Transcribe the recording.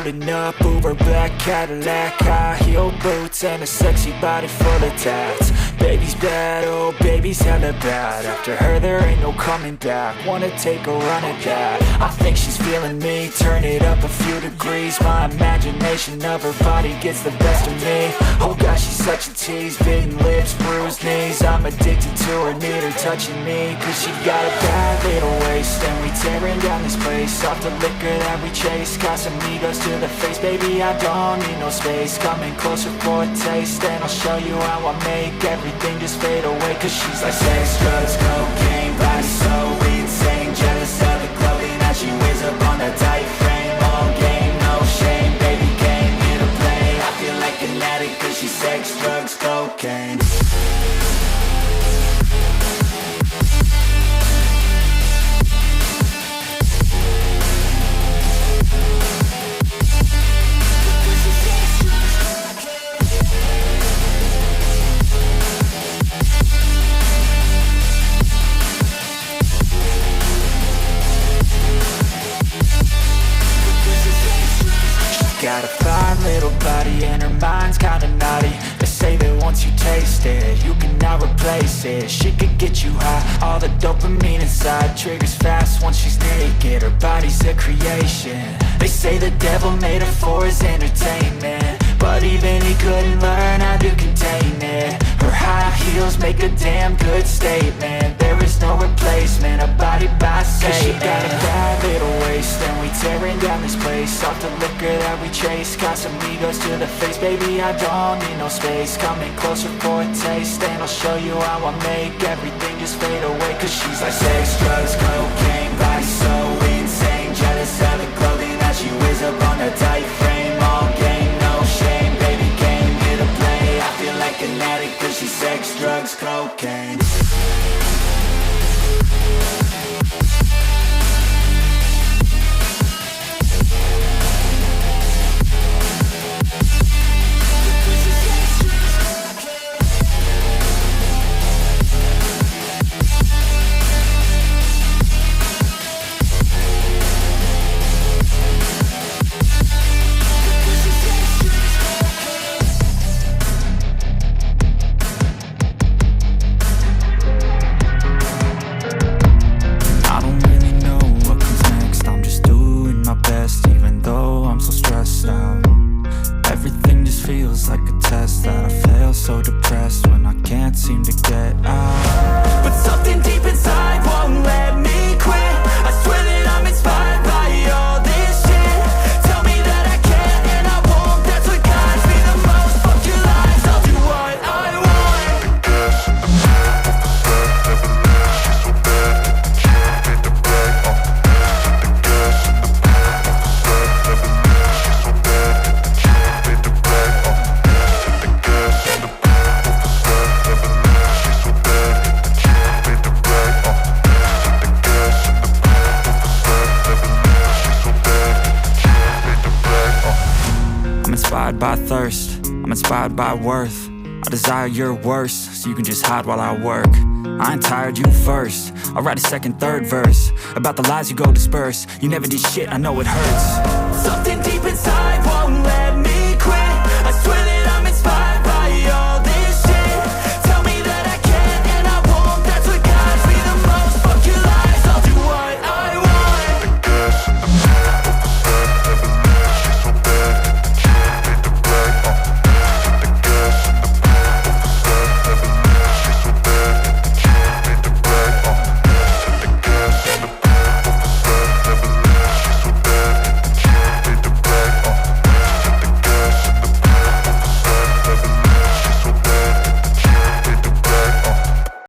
rolling up, Uber black Cadillac, high heel boots and a sexy body full of tats. Baby's bad, oh baby's hella bad. After her there ain't no coming back. Wanna take a run at that. I think she's feeling me, turn it up a few degrees. My imagination of her body gets the best of me. Oh gosh, she's such a tease, bitten lips, bruised knees. I'm addicted to her, need her touching me. Cause she got a bad little waist, and we tearing down this place. Off the liquor that we chase, got some egos to the face. Baby, I don't need no space, coming closer for a taste. And I'll show you how I make everything just fade away. Cause she's like sex, drugs, cocaine, body so insane. Jealous of the clothing that she wears up on that tight frame. All game, no shame, baby came here to play. I feel like an addict cause she's sex, drugs, cocaine. Got a fine little body and her mind's kinda naughty. They say that once you taste it, you cannot replace it. She could get you high, all the dopamine inside triggers fast once she's naked. Her body's a creation. They say the devil made her for his entertainment, but even he couldn't learn how to contain it. Her high heels make a damn good statement. There is no replacement, a body by Satan. Cause she got a bad little waist, and we tearing down this place. Off the liquor that we chase, got some egos to the face. Baby, I don't need no space, coming closer for a taste. And I'll show you how I make everything just fade away. Cause she's like sex, drugs, cocaine, body so insane. Jealous of the clothing that she wears up on that tight frame. All game, no shame, baby came here to play. I feel like an addict cause she's sex, drugs, cocaine. By thirst, I'm inspired by worth. I desire your worst, so you can just hide while I work. I ain't tired, you first. I'll write a second, third verse about the lies you go disperse. You never did shit, I know it hurts.